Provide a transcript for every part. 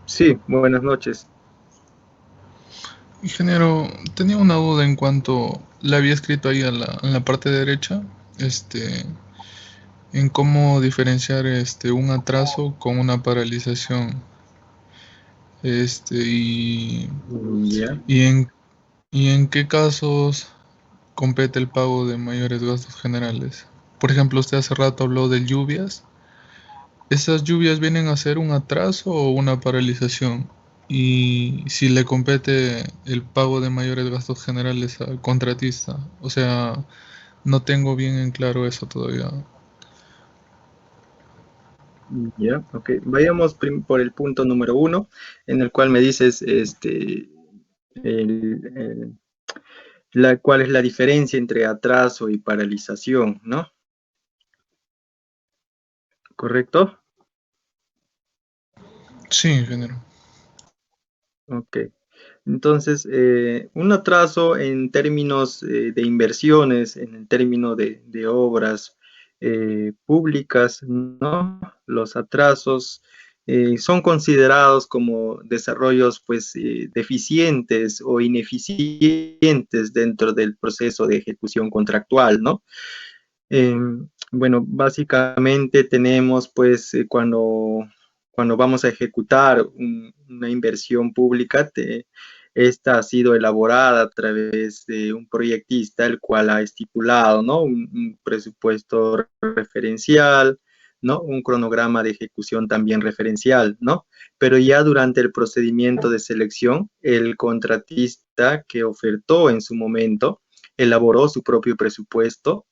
Sí, buenas noches. Ingeniero, tenía una duda en cuanto le había escrito ahí en la parte derecha, este, en cómo diferenciar un atraso con una paralización, este, y, Ya, y en, y en qué casos compete el pago de mayores gastos generales. Por ejemplo, usted hace rato habló de lluvias. ¿Esas lluvias vienen a ser un atraso o una paralización? Y si le compete el pago de mayores gastos generales al contratista. O sea, no tengo bien en claro eso todavía. ya, ok. Vayamos por el punto número uno, en el cual me dices, el- el- cuál es la diferencia entre atraso y paralización, ¿no? ¿Correcto? Sí, ingeniero. Ok. Entonces, un atraso en términos de inversiones, en el término de obras públicas, ¿no? Los atrasos son considerados como desarrollos, pues, deficientes o ineficientes dentro del proceso de ejecución contractual, ¿no? Bueno, básicamente tenemos, pues, cuando vamos a ejecutar una inversión pública, esta ha sido elaborada a través de un proyectista, el cual ha estipulado, ¿no? Un presupuesto referencial, ¿no? Un cronograma de ejecución también referencial, ¿no? Pero ya durante el procedimiento de selección, el contratista que ofertó en su momento elaboró su propio presupuesto,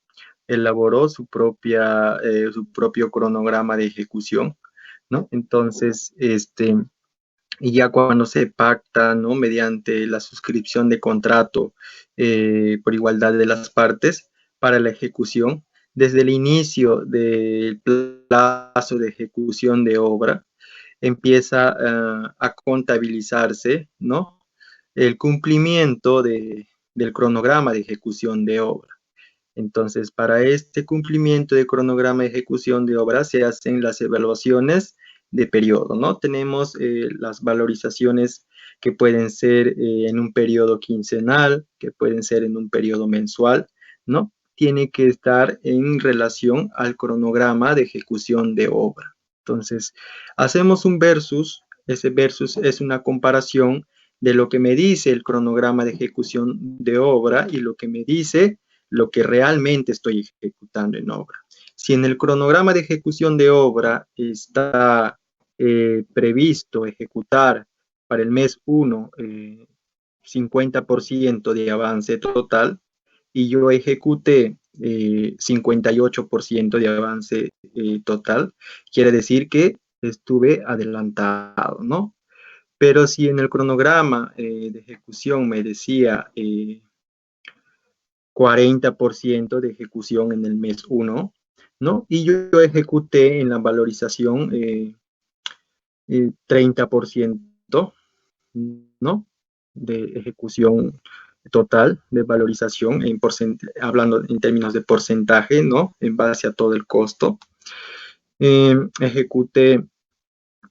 elaboró su propio cronograma de ejecución, ¿no? Entonces, y ya cuando se pacta, ¿no? Mediante la suscripción de contrato por igualdad de las partes para la ejecución, desde el inicio del plazo de ejecución de obra, empieza a contabilizarse, ¿no? El cumplimiento del cronograma de ejecución de obra. Entonces, para este cumplimiento de cronograma de ejecución de obras se hacen las evaluaciones de periodo, ¿no? Tenemos las valorizaciones que pueden ser en un periodo quincenal, que pueden ser en un periodo mensual, ¿no? Tiene que estar en relación al cronograma de ejecución de obra. Entonces, hacemos un versus, ese versus es una comparación de lo que me dice el cronograma de ejecución de obra y lo que me dice lo que realmente estoy ejecutando en obra. Si en el cronograma de ejecución de obra está previsto ejecutar para el mes 1 50% de avance total y yo ejecuté 58% de avance total, quiere decir que estuve adelantado, ¿no? Pero si en el cronograma de ejecución me decía 40% de ejecución en el mes 1, ¿no? Y yo ejecuté en la valorización 30%, ¿no? De ejecución total, de valorización, hablando en términos de porcentaje, ¿no? En base a todo el costo. Ejecuté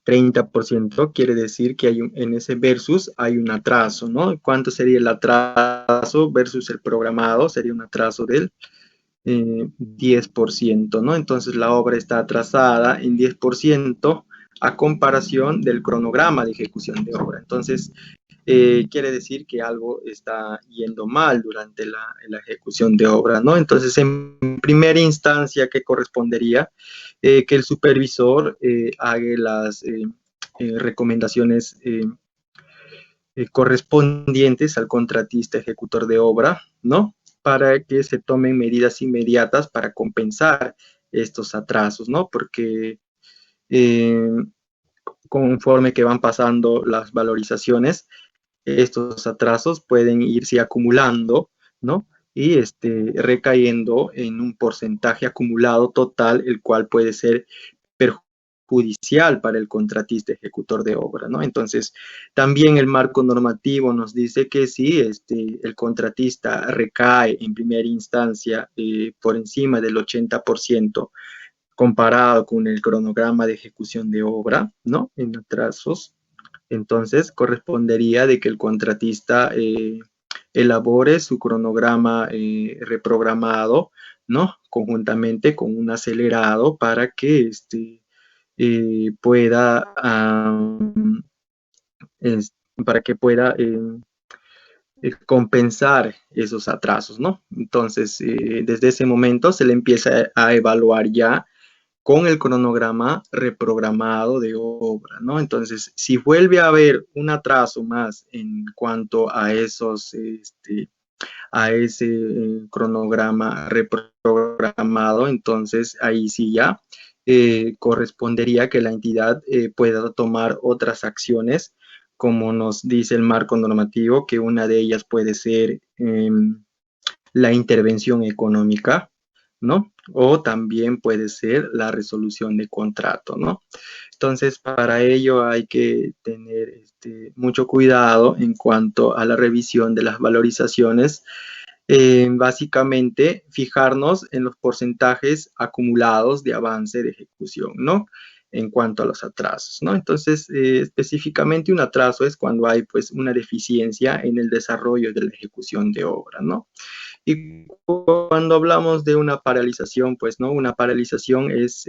30%, quiere decir que en ese versus hay un atraso, ¿no? ¿Cuánto sería el atraso versus el programado? Sería un atraso del 10%, ¿no? Entonces la obra está atrasada en 10% a comparación del cronograma de ejecución de obra. Entonces, quiere decir que algo está yendo mal durante la ejecución de obra, ¿no? Entonces, en primera instancia, ¿qué correspondería? Que el supervisor haga las recomendaciones correspondientes al contratista ejecutor de obra, ¿no? Para que se tomen medidas inmediatas para compensar estos atrasos, ¿no? Porque eh, conforme que van pasando las valorizaciones, estos atrasos pueden irse acumulando, ¿no? Y recayendo en un porcentaje acumulado total, el cual puede ser perjudicial para el contratista ejecutor de obra, ¿no? Entonces, también el marco normativo nos dice que si el contratista recae en primera instancia por encima del 80% comparado con el cronograma de ejecución de obra, ¿no? En atrasos, Entonces, correspondería de que el contratista elabore su cronograma reprogramado, ¿no? Conjuntamente con un acelerado para que pueda, es- para que pueda compensar esos atrasos, ¿no? Entonces, desde ese momento se le empieza a evaluar ya con el cronograma reprogramado de obra, ¿no? Entonces, si vuelve a haber un atraso más en cuanto a a ese cronograma reprogramado, entonces ahí sí ya correspondería que la entidad pueda tomar otras acciones, como nos dice el marco normativo, que una de ellas puede ser la intervención económica, ¿no? O también puede ser la resolución de contrato, ¿no? Entonces, para ello hay que tener mucho cuidado en cuanto a la revisión de las valorizaciones. Básicamente, fijarnos en los porcentajes acumulados de avance de ejecución, ¿no? En cuanto a los atrasos, ¿no? Entonces, específicamente un atraso es cuando hay, pues, una deficiencia en el desarrollo de la ejecución de obra, ¿no? Y cuando hablamos de una paralización, pues, ¿no? Una paralización es,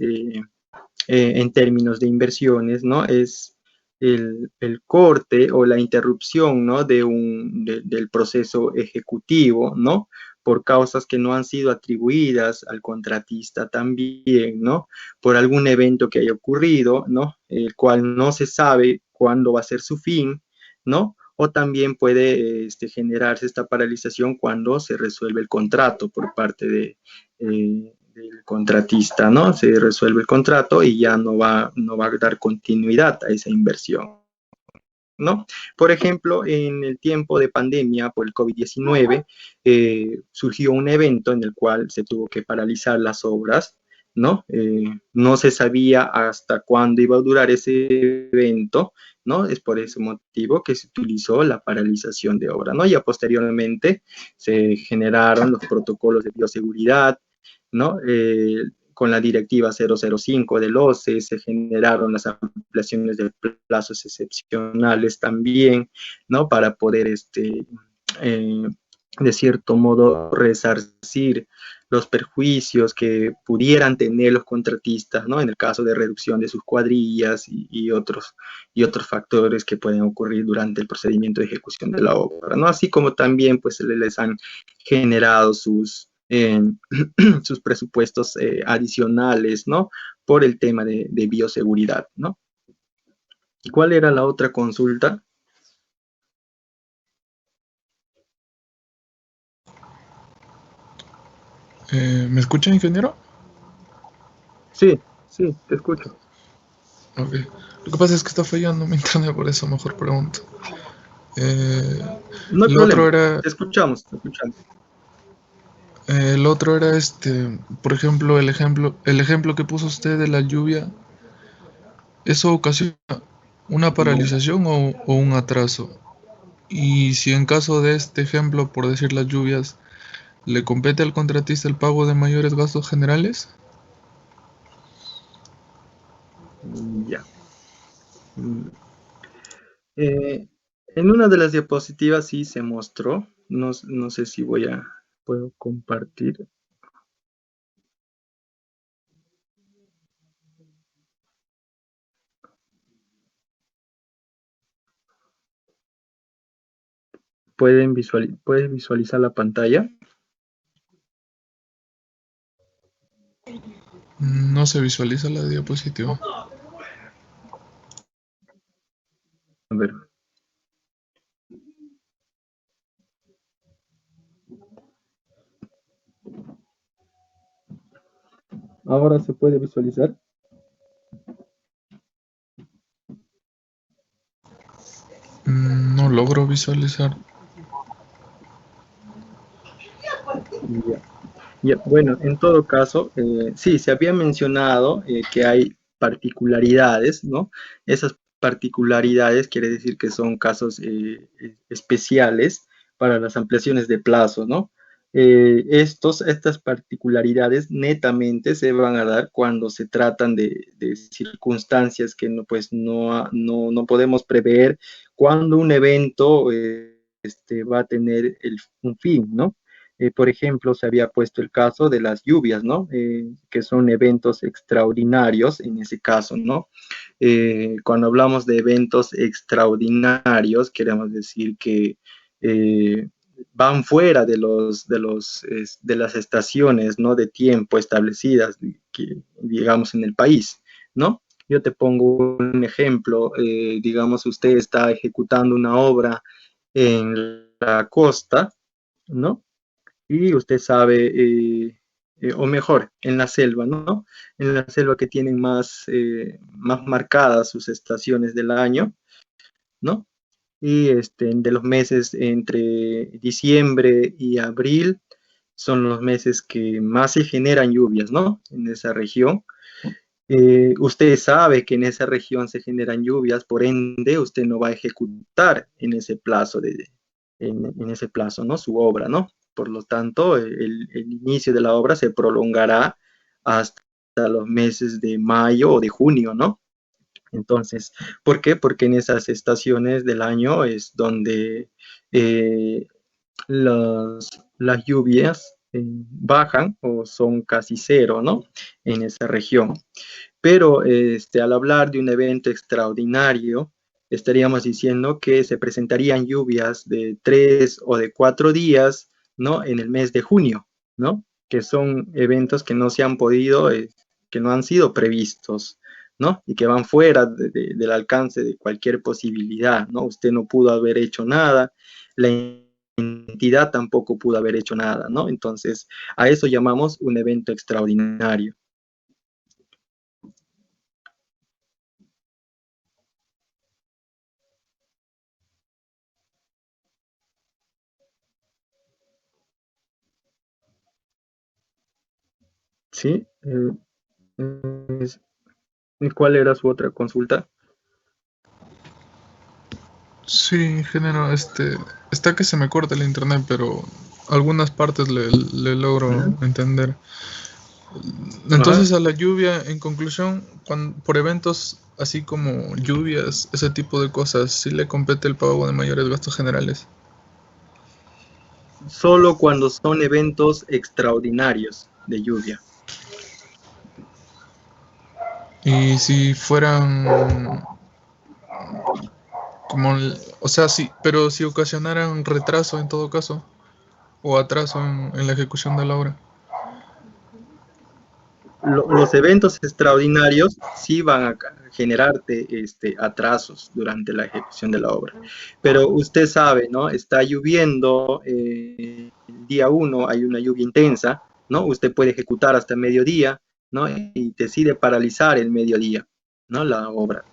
en términos de inversiones, ¿no? Es el corte o la interrupción, ¿no? Del proceso ejecutivo, ¿no? Por causas que no han sido atribuidas al contratista también, ¿no? Por algún evento que haya ocurrido, ¿no? El cual no se sabe cuándo va a ser su fin, ¿no? O también puede generarse esta paralización cuando se resuelve el contrato por parte del contratista, ¿no? Se resuelve el contrato y ya no va a dar continuidad a esa inversión, ¿no? Por ejemplo, en el tiempo de pandemia por el COVID-19, surgió un evento en el cual se tuvo que paralizar las obras, ¿no? No se sabía hasta cuándo iba a durar ese evento, ¿no? Es por ese motivo que se utilizó la paralización de obra, ¿no? Ya posteriormente se generaron los protocolos de bioseguridad, ¿no? Con la directiva 005 del OCE se generaron las ampliaciones de plazos excepcionales también, ¿no? Para poder, eh, de cierto modo, resarcir los perjuicios que pudieran tener los contratistas, ¿no? En el caso de reducción de sus cuadrillas y otros factores que pueden ocurrir durante el procedimiento de ejecución de la obra, ¿no? Así como también, pues, les han generado sus presupuestos adicionales, ¿no? Por el tema de bioseguridad, ¿no? ¿Cuál era la otra consulta? ¿Me escucha, ingeniero? Sí, sí, te escucho. Ok. Lo que pasa es que está fallando mi internet, por eso mejor pregunto. Eh, No hay el otro problema, era, te escuchamos, te escuchamos. el otro era por ejemplo, el ejemplo que puso usted de la lluvia, ¿eso ocasiona una paralización o un atraso? Y si en caso de este ejemplo, por decir las lluvias, ¿le compete al contratista el pago de mayores gastos generales? Ya. Eh, en una de las diapositivas sí se mostró, no sé si puedo compartir. ¿Puedes visualizar la pantalla? No se visualiza la diapositiva. A ver, ahora se puede visualizar. No logro visualizar. Ya. Ya, bueno, en todo caso, sí, se había mencionado que hay particularidades, ¿no? Esas particularidades quiere decir que son casos especiales para las ampliaciones de plazo, ¿no? Estas particularidades netamente se van a dar cuando se tratan de circunstancias que no, pues no podemos prever cuando un evento va a tener un fin, ¿no? Por ejemplo, se había puesto el caso de las lluvias, ¿no? Que son eventos extraordinarios en ese caso, ¿no? Cuando hablamos de eventos extraordinarios, queremos decir que eh, van fuera de las estaciones, ¿no? De tiempo establecidas, que, digamos, en el país, ¿no? Yo te pongo un ejemplo, digamos, usted está ejecutando una obra en la costa, ¿no? Y usted sabe, o mejor, en la selva, ¿no? En la selva que tienen más marcadas sus estaciones del año, ¿no? Y de los meses entre diciembre y abril son los meses que más se generan lluvias, ¿no? En esa región. Usted sabe que en esa región se generan lluvias, por ende, usted no va a ejecutar en ese plazo, en ese plazo, ¿no? Su obra, ¿no? Por lo tanto, el inicio de la obra se prolongará hasta los meses de mayo o de junio, ¿no? Entonces, ¿por qué? Porque en esas estaciones del año es donde eh, las lluvias bajan o son casi cero, ¿no? En esa región. Pero al hablar de un evento extraordinario, estaríamos diciendo que se presentarían lluvias de 3 o de 4 días, ¿no? En el mes de junio, ¿no? Que son eventos que no se han podido, que no han sido previstos, ¿no? Y que van fuera del alcance de cualquier posibilidad, ¿no? Usted no pudo haber hecho nada, la entidad tampoco pudo haber hecho nada, ¿no? Entonces, a eso llamamos un evento extraordinario. ¿Sí? Es- ¿Y cuál era su otra consulta? Sí, ingeniero, está que se me corta el internet, pero algunas partes le logro Ujú. entender. Ajá. Entonces, a la lluvia, en conclusión, por eventos así como lluvias, ese tipo de cosas, sí le compete el pago de mayores gastos generales. Solo cuando son eventos extraordinarios de lluvia. Y si fueran como, o sea, sí, pero si ocasionaran retraso en todo caso, o atraso en la ejecución de la obra. Los eventos extraordinarios sí van a generarte atrasos durante la ejecución de la obra. Pero usted sabe, ¿no? Está lloviendo, el día 1 hay una lluvia intensa, ¿no? Usted puede ejecutar hasta mediodía, ¿no? Y decide paralizar el mediodía, ¿no? La obra.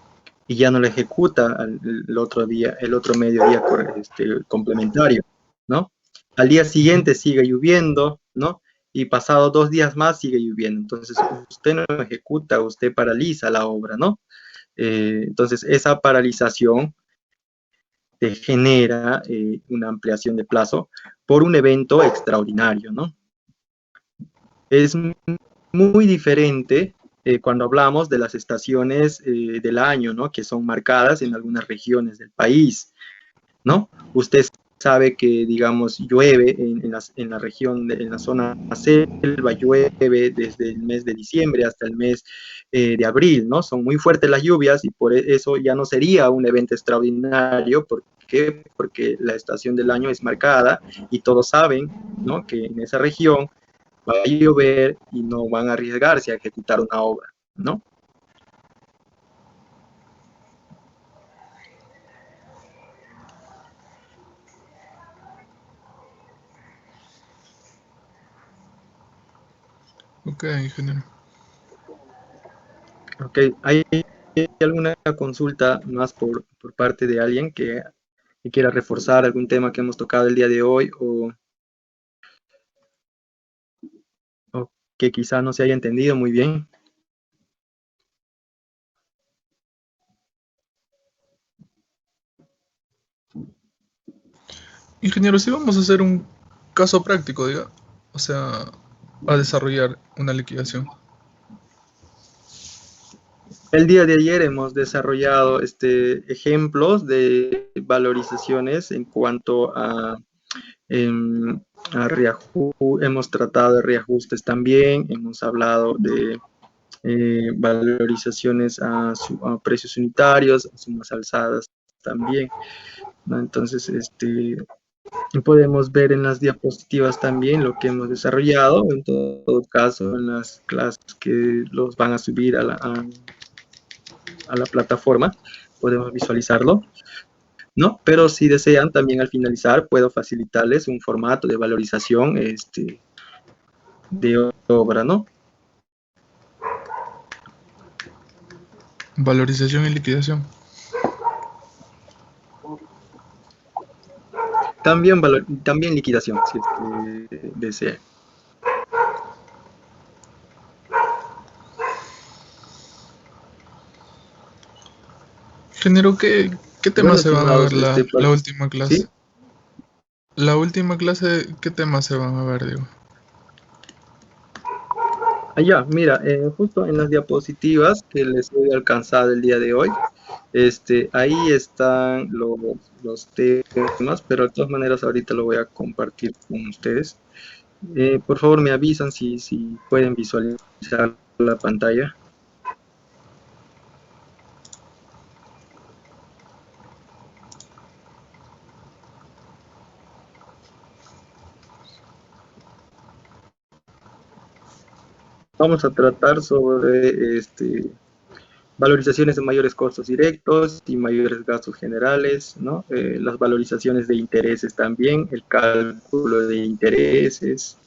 Y ya no la ejecuta el otro día, el otro mediodía complementario, ¿no? Al día Ujú. siguiente sigue lloviendo, ¿no? Y pasado 2 días más sigue lloviendo. Entonces usted no ejecuta, usted paraliza la obra, ¿no? Entonces esa paralización te genera una ampliación de plazo por un evento extraordinario, ¿no? Es muy diferente cuando hablamos de las estaciones del año, ¿no? Que son marcadas en algunas regiones del país, ¿no? Usted sabe que, digamos, llueve en la región, en la zona selva, llueve desde el mes de diciembre hasta el mes de abril, ¿no? Son muy fuertes las lluvias y por eso ya no sería un evento extraordinario. ¿Por qué? Porque la estación del año es marcada y todos saben, ¿no? Que en esa región va a llover y no van a arriesgarse a ejecutar una obra, ¿no? Ok, ingeniero. Ok, ¿hay alguna consulta más por parte de alguien que quiera reforzar algún tema que hemos tocado el día de hoy o que quizá no se haya entendido muy bien? Ingeniero, sí vamos a hacer un caso práctico, diga, o sea, a desarrollar una liquidación. El día de ayer hemos desarrollado ejemplos de valorizaciones en cuanto a hemos tratado de reajustes también, hemos hablado de valorizaciones a precios unitarios, a sumas alzadas también, ¿no? Entonces, podemos ver en las diapositivas también lo que hemos desarrollado, en todo caso, en las clases que los van a subir a la plataforma, podemos visualizarlo, ¿no? Pero si desean, también al finalizar, puedo facilitarles un formato de valorización de obra, ¿no? Valorización y liquidación. También liquidación, si es que desean. Ingeniero, ¿qué temas Bueno, se van a ver estimados, la última clase? ¿sí? La última clase, ¿qué temas se van a ver, digo? Allá, mira, justo en las diapositivas que les he alcanzado el día de hoy, ahí están los temas, pero de todas maneras ahorita lo voy a compartir con ustedes. Por favor, me avisan si pueden visualizar la pantalla. Vamos a tratar sobre valorizaciones de mayores costos directos y mayores gastos generales, ¿no? Las valorizaciones de intereses también, el cálculo de intereses,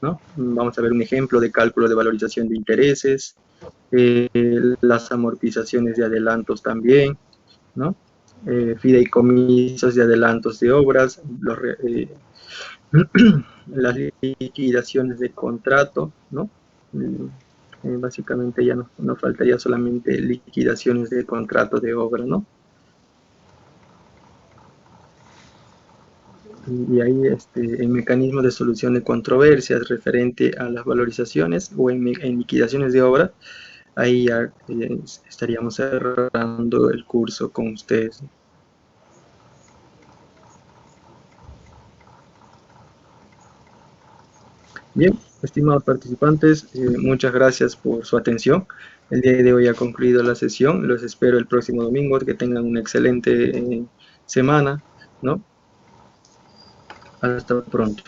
¿no? Vamos a ver un ejemplo de cálculo de valorización de intereses, las amortizaciones de adelantos también, ¿no? Fideicomisos de adelantos de obras, las liquidaciones de contrato, ¿no? Básicamente ya nos faltaría solamente liquidaciones de contrato de obra, ¿no? Y ahí en mecanismos de solución de controversias referente a las valorizaciones o en liquidaciones de obra, ahí ya estaríamos cerrando el curso con ustedes. Bien, estimados participantes, muchas gracias por su atención. El día de hoy ha concluido la sesión. Los espero el próximo domingo. Que tengan una excelente semana, ¿no? Hasta pronto.